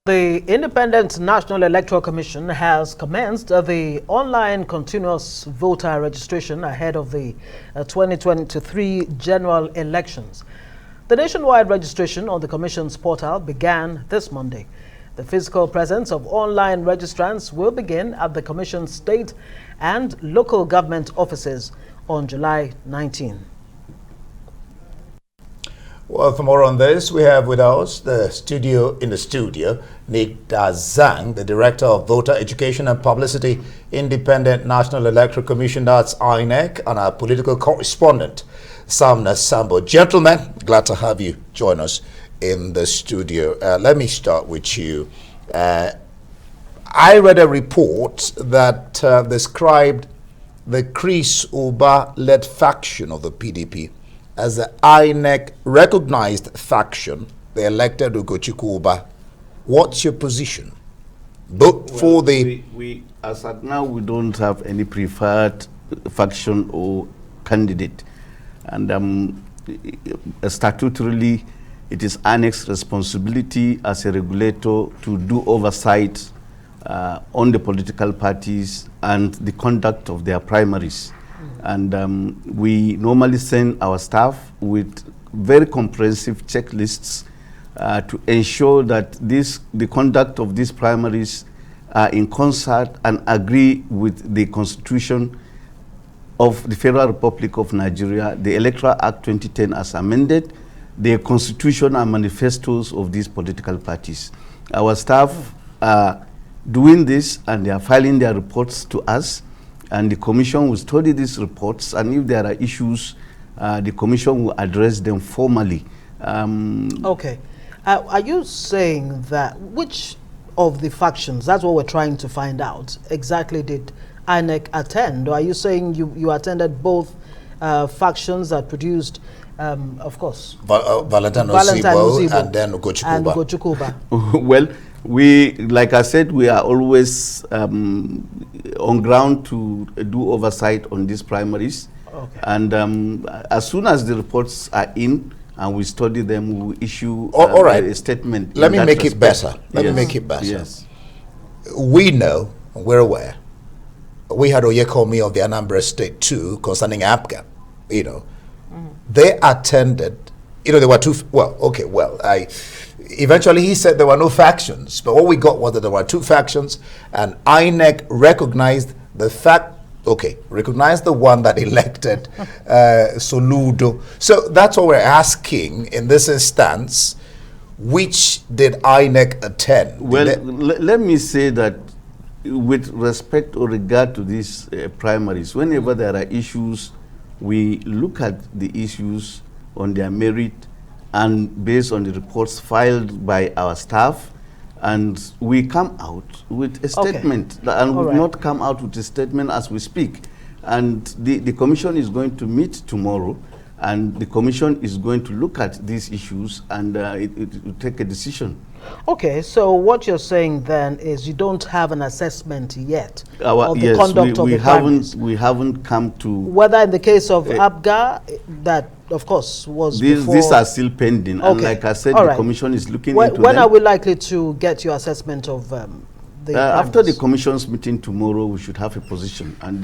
The Independent National Electoral Commission has commenced the online continuous voter registration ahead of the 2023 general elections. The nationwide registration on the Commission's portal began this Monday. The physical presence of online registrants will begin at the Commission's state and local government offices on July 19. Well, for more on this, we have with us in the studio, Nick Dazang, the Director of Voter Education and Publicity, Independent National Electoral Commission, that's INEC, and our political correspondent, Samna Sambo. Gentlemen, glad to have you join us in the studio. Let me start with you. I read a report that described the Chris Uba-led faction of the PDP as the INEC recognized faction, the elected Ugochukwu Uba. What's your position? We as at now, we don't have any preferred faction or candidate, and statutorily, it is INEC's responsibility as a regulator to do oversight on the political parties and the conduct of their primaries. And we normally send our staff with very comprehensive checklists to ensure that the conduct of these primaries are in concert and agree with the Constitution of the Federal Republic of Nigeria, the Electoral Act 2010 as amended, the Constitution and manifestos of these political parties. Our staff are doing this and they are filing their reports to us. And the Commission will study these reports, and if there are issues, the Commission will address them formally. Okay. Are you saying that which of the factions, that's what we're trying to find out, exactly did INEC attend? Or are you saying you attended both factions that produced, of course, Valentine Osibo and then Ugochukwu Uba? Well, like I said, we are always on ground to do oversight on these primaries. Okay. And as soon as the reports are in and we study them, we will issue a statement. Let me make it better. Let me make it better. Yes. We know, we're aware, we had Oyekomi of the Anambra State too concerning Apc'S, They attended, there were two, eventually he said there were no factions, but what we got was that there were two factions, and INEC recognized the recognized the one that elected Soludo. So that's what we're asking in this instance. Which did INEC attend? Well, let me say that with respect or regard to these primaries, whenever there are issues, we look at the issues on their merit and based on the reports filed by our staff, and we come out with a statement. And we will not come out with a statement as we speak. And the Commission is going to meet tomorrow, and the Commission is going to look at these issues, and it will take a decision. Okay, so what you're saying then is you don't have an assessment yet of the conduct of the primaries. We haven't come to... Whether in the case of Apc'S, that of course was before... These are still pending, and like I said, the Commission is looking into them. When are we likely to get your assessment of the after the Commission's meeting tomorrow, we should have a position. And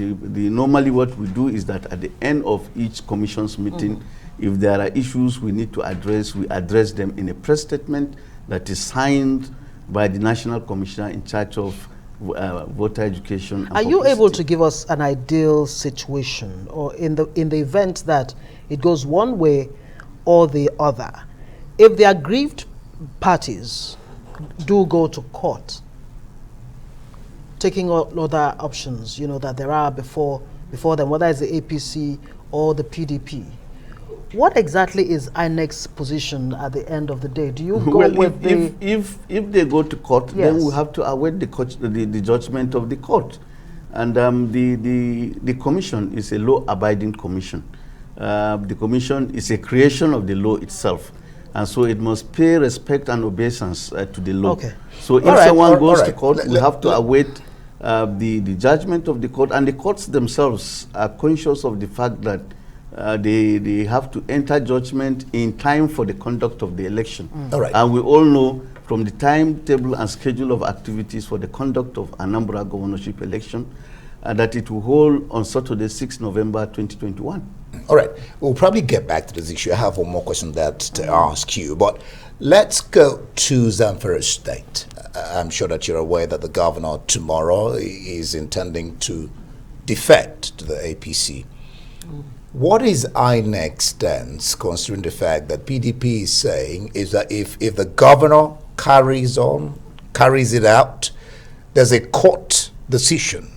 normally what we do is that at the end of each Commission's meeting, if there are issues we need to address, we address them in a press statement that is signed by the National Commissioner in charge of voter education and publicity. You able to give us an ideal situation, or in the event that it goes one way or the other, if the aggrieved parties do go to court, taking other options, that there are before them, whether it's the APC or the PDP, what exactly is INEC's position at the end of the day? Do you go with if they go to court, then we have to await the judgment of the court. And the commission is a law-abiding commission. The commission is a creation of the law itself, and so it must pay respect and obeisance to the law. Okay. So if someone goes to court, we have to await the judgment of the court, and the courts themselves are conscious of the fact that they have to enter judgment in time for the conduct of the election. All right. And we all know from the timetable and schedule of activities for the conduct of Anambra governorship election that it will hold on Saturday, 6 November 2021. All right, we'll probably get back to this issue. I have one more question to ask you, but let's go to Zamfara State. I'm sure that you're aware that the governor tomorrow is intending to defect to the APC. What is INEC's stance, considering the fact that PDP is saying is that if the governor carries it out, there's a court decision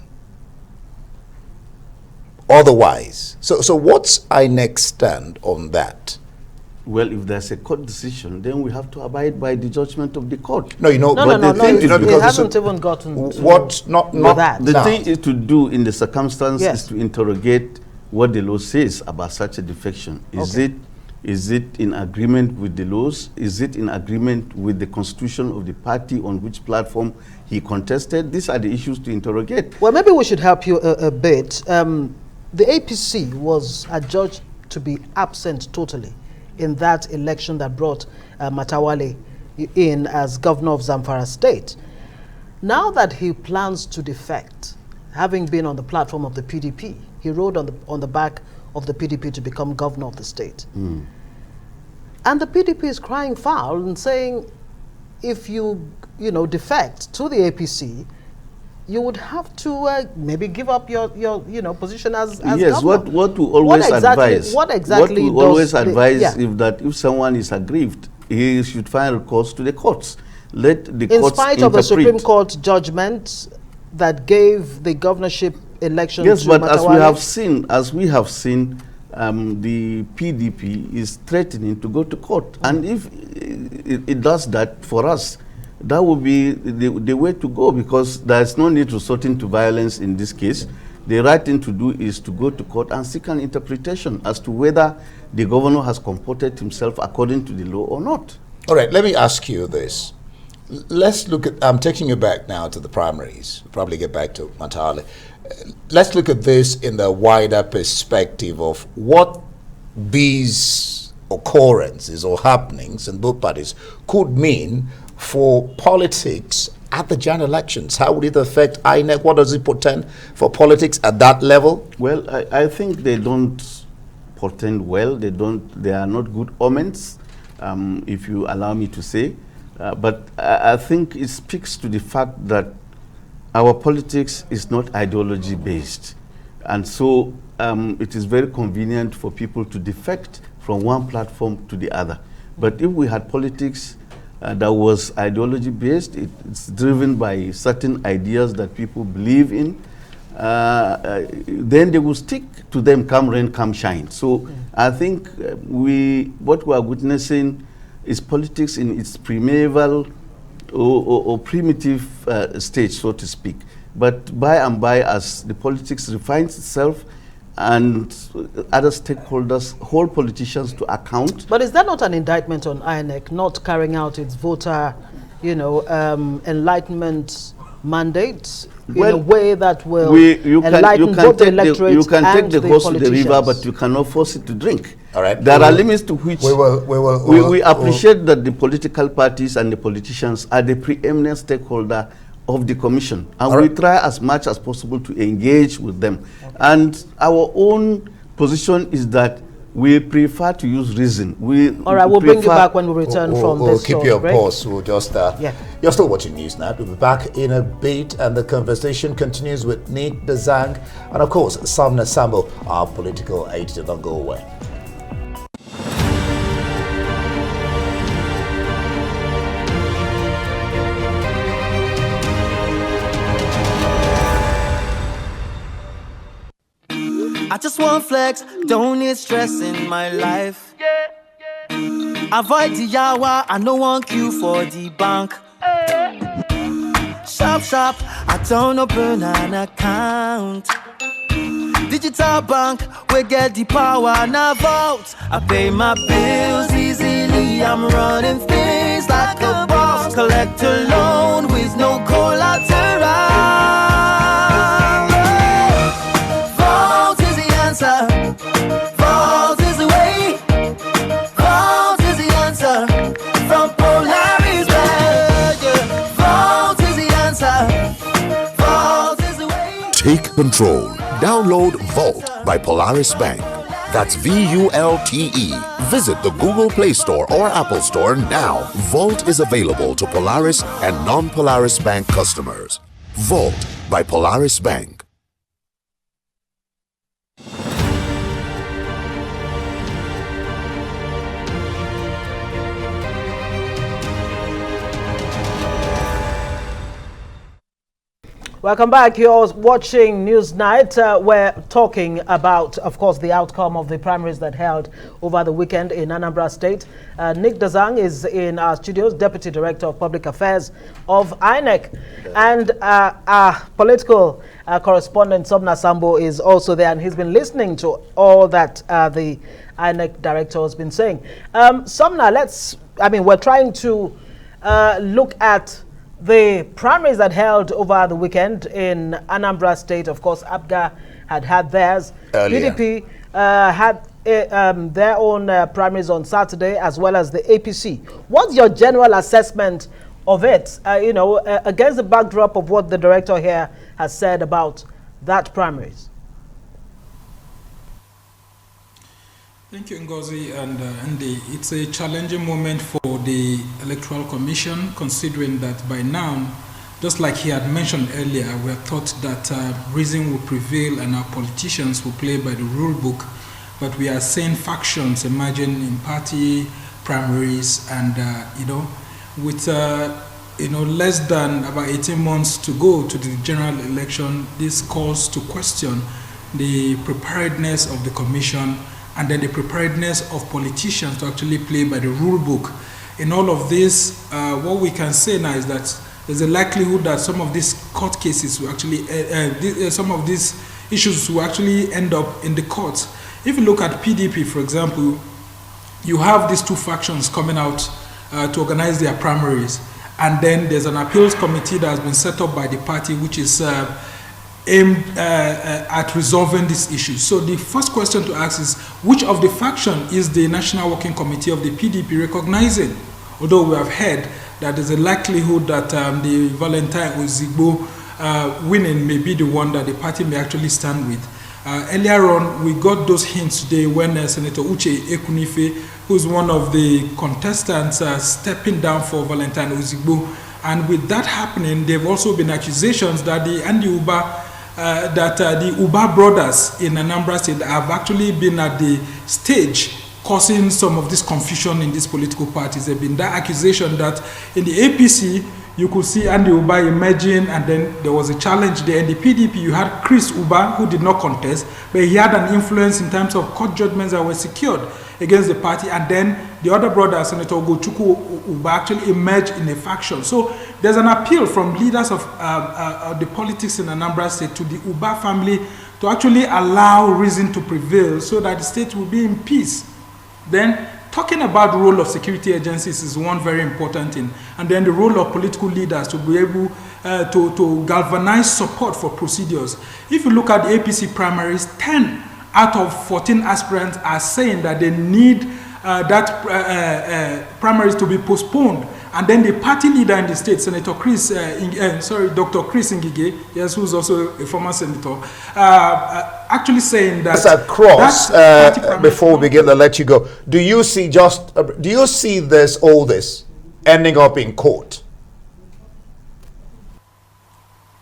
otherwise? So what's INEC's stand on that? Well, if there's a court decision, then we have to abide by the judgment of the court. No, you know, No, it hasn't even gotten to that. The thing is to do in the circumstance is to interrogate what the law says about such a defection. Is it in agreement with the laws? Is it in agreement with the constitution of the party on which platform he contested? These are the issues to interrogate. Well, maybe we should help you a bit. The APC was adjudged to be absent totally in that election that brought Matawale in as governor of Zamfara State. Now that he plans to defect, having been on the platform of the PDP, he rode on the back of the PDP to become governor of the state. And the PDP is crying foul and saying, if you defect to the APC, you would have to maybe give up your position as yes, governor. What we always advise. What exactly we always advise if someone is aggrieved, he should find recourse to the courts. Let the courts in spite of the Supreme Court judgment that gave the governorship election. Yes, to but Matawale. as we have seen, the PDP is threatening to go to court, and if it does that for us, that would be the way to go, because there is no need to resort into violence in this case. The right thing to do is to go to court and seek an interpretation as to whether the governor has comported himself according to the law or not. All right, let me ask you this. Let's look at, I'm taking you back now to the primaries. We'll probably get back to Matawale. Let's look at this in the wider perspective of what these occurrences or happenings in both parties could mean for politics at the general elections. How would it affect INEC? What does it portend for politics at that level? Well, I think they don't portend well. They are not good omens, if you allow me to say. But I think it speaks to the fact that our politics is not ideology based. And so it is very convenient for people to defect from one platform to the other. But if we had politics that was ideology based, it's driven by certain ideas that people believe in, then they will stick to them come rain, come shine. So I think what we are witnessing is politics in its primeval or primitive stage, so to speak. But by and by, as the politics refines itself and other stakeholders hold politicians to account. But is that not an indictment on INEC not carrying out its voter, enlightenment mandate in a way that will enlighten both the electorate You can take the horse to the river, but you cannot force it to drink. All right. There are limits to which we appreciate that the political parties and the politicians are the preeminent stakeholder of the commission, and we try as much as possible to engage with them. Okay. And our own position is that we prefer to use reason. All right, we'll bring you back when we return from this. We'll keep you on pause. We'll just, you're still watching News Now. We'll be back in a bit, and the conversation continues with Nick Dazang and, of course, Samna Sambo, our political editor. Don't go away. I just want flex, don't need stress in my life. Avoid the yawa, I no want queue for the bank. Sharp, sharp, I don't open an account. Digital bank, we get the power, now vote. I pay my bills easily, I'm running things like a boss. Collect a loan with no collateral. Vote is the way. Vote is the answer. From Primaries. control. Download Volt by Polaris Bank. That's VULTE. Visit the Google Play Store or Apple Store now. Volt is available to Polaris and non-Polaris Bank customers. Volt by Polaris Bank. Welcome back. You're watching Newsnight. We're talking about, of course, the outcome of the primaries that held over the weekend in Anambra State. Nick Dazang is in our studios, Deputy Director of Public Affairs of INEC. And our political correspondent, Somna Sambo, is also there, and he's been listening to all that the INEC Director has been saying. Somna, we're trying to look at the primaries that held over the weekend in Anambra State. Of course, Apc'S had theirs. Earlier. PDP had their own primaries on Saturday, as well as the APC. What's your general assessment of it, against the backdrop of what the director here has said about that primaries? Thank you, Ngozi and Andy. It's a challenging moment for the Electoral Commission, considering that by now, just like he had mentioned earlier, we have thought that reason will prevail and our politicians will play by the rule book. But we are seeing factions emerging in party primaries, and with less than about 18 months to go to the general election, this calls to question the preparedness of the commission, and then the preparedness of politicians to actually play by the rule book. In all of this, what we can say now is that there's a likelihood that some of these court cases will actually, some of these issues will actually end up in the courts. If you look at PDP, for example, you have these two factions coming out to organize their primaries, and then there's an appeals committee that has been set up by the party, which is aimed at resolving these issues. So the first question to ask is, which of the faction is the National Working Committee of the PDP recognizing? Although we have heard that there's a likelihood that the Valentine Ozigbo winning may be the one that the party may actually stand with. Earlier on, we got those hints today when Senator Uche Ekunife, who's one of the contestants, stepping down for Valentine Ozigbo. And with that happening, there have also been accusations that the Uba brothers in Anambra State have actually been at the stage causing some of this confusion in these political parties. There have been that accusation that in the APC, you could see Andy Uba emerging, and then there was a challenge there. In the PDP, you had Chris Uba, who did not contest, but he had an influence in terms of court judgments that were secured against the party, and then the other brother, Senator Ogochukwu Uba, actually emerged in a faction. So there's an appeal from leaders of the politics in Anambra State to the Uba family to actually allow reason to prevail so that the state will be in peace. Then talking about the role of security agencies is one very important thing, and then the role of political leaders to be able to galvanize support for procedures. If you look at the APC primaries, 10 out of 14 aspirants are saying that they need primaries to be postponed. And then the party leader in the state, Senator Dr. Chris Ngige, yes, who's also a former senator, actually saying that... Before we begin, I'll let you go. Do you see all this ending up in court?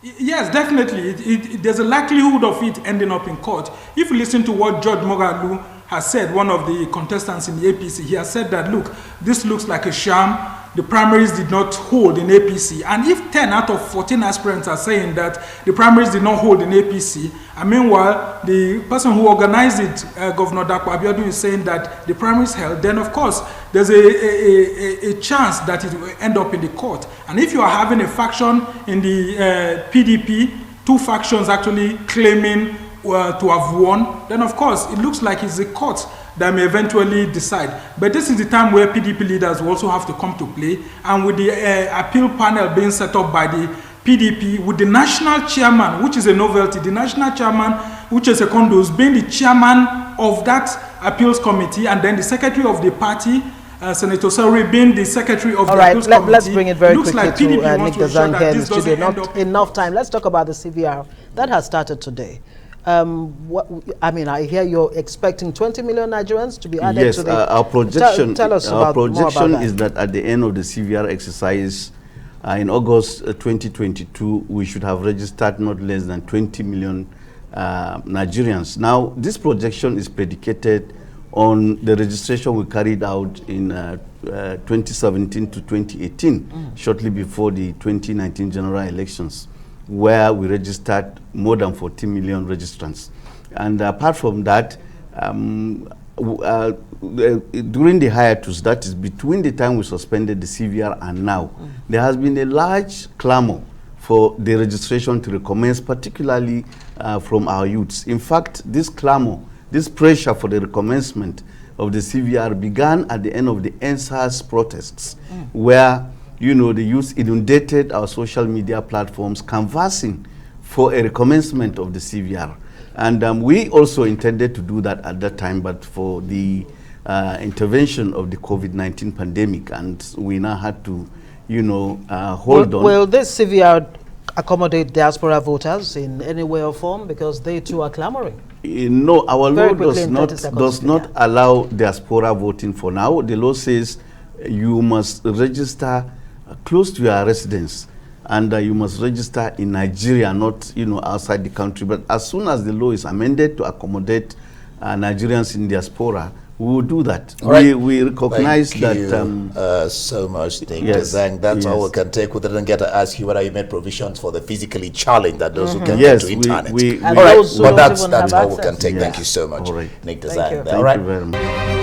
Yes, definitely. There's a likelihood of it ending up in court. If you listen to what George Mogalu has said, one of the contestants in the APC, he has said that, look, this looks like a sham. The primaries did not hold in APC. And if 10 out of 14 aspirants are saying that the primaries did not hold in APC, and meanwhile, the person who organized it, Governor Dapo Abiodun, is saying that the primaries held, then of course, there's a chance that it will end up in the court. And if you are having a faction in the PDP, two factions actually claiming to have won, then of course, it looks like it's the court that may eventually decide. But this is the time where PDP leaders will also have to come to play. And with the appeal panel being set up by the PDP, with the national chairman, which is a novelty, the national chairman, which is Secondos, being the chairman of that appeals committee, and then the secretary of the party, Senator Sauri being the secretary of All the right, Appeals Committee. let's bring it very looks quickly like to PDP Nick wants to ensure Dazang that here in the this doesn't studio. end Not up enough time. Let's talk about the CVR. That has started today. I hear you're expecting 20 million Nigerians to be added Yes, to the... our projection, Tell us our more about projection that. is that at the end of the CVR exercise, in August 2022, we should have registered not less than 20 million Nigerians. Now, this projection is predicated on the registration we carried out in 2017 to 2018, shortly before the 2019 general elections, where we registered more than 40 million registrants. And apart from that, during the hiatus, that is between the time we suspended the CVR and now, there has been a large clamor for the registration to recommence, particularly from our youths. In fact, this clamor, this pressure for the recommencement of the CVR began at the end of the NSAS protests, where, you know, the youth inundated our social media platforms canvassing for a recommencement of the CVR. And we also intended to do that at that time, but for the intervention of the COVID-19 pandemic, and we now had to, you know, hold on. Will this CVR accommodate diaspora voters in any way or form? Because they too are clamoring. No, our law does not yeah. allow diaspora voting for now. The law says you must register close to your residence, and you must register in Nigeria, not, you know, outside the country. But as soon as the law is amended to accommodate Nigerians in diaspora, we will do that. Right. We recognize Thank that. you so much, Nick Dazang. That's all we can take. We didn't get to ask you whether you made provisions for the physically challenged, that those who can get to internet. And all right, those who but don't that's even have all we access. can take. Yes. Thank you so much, All right. Nick Thank Dazang. you. All right. Thank you very much.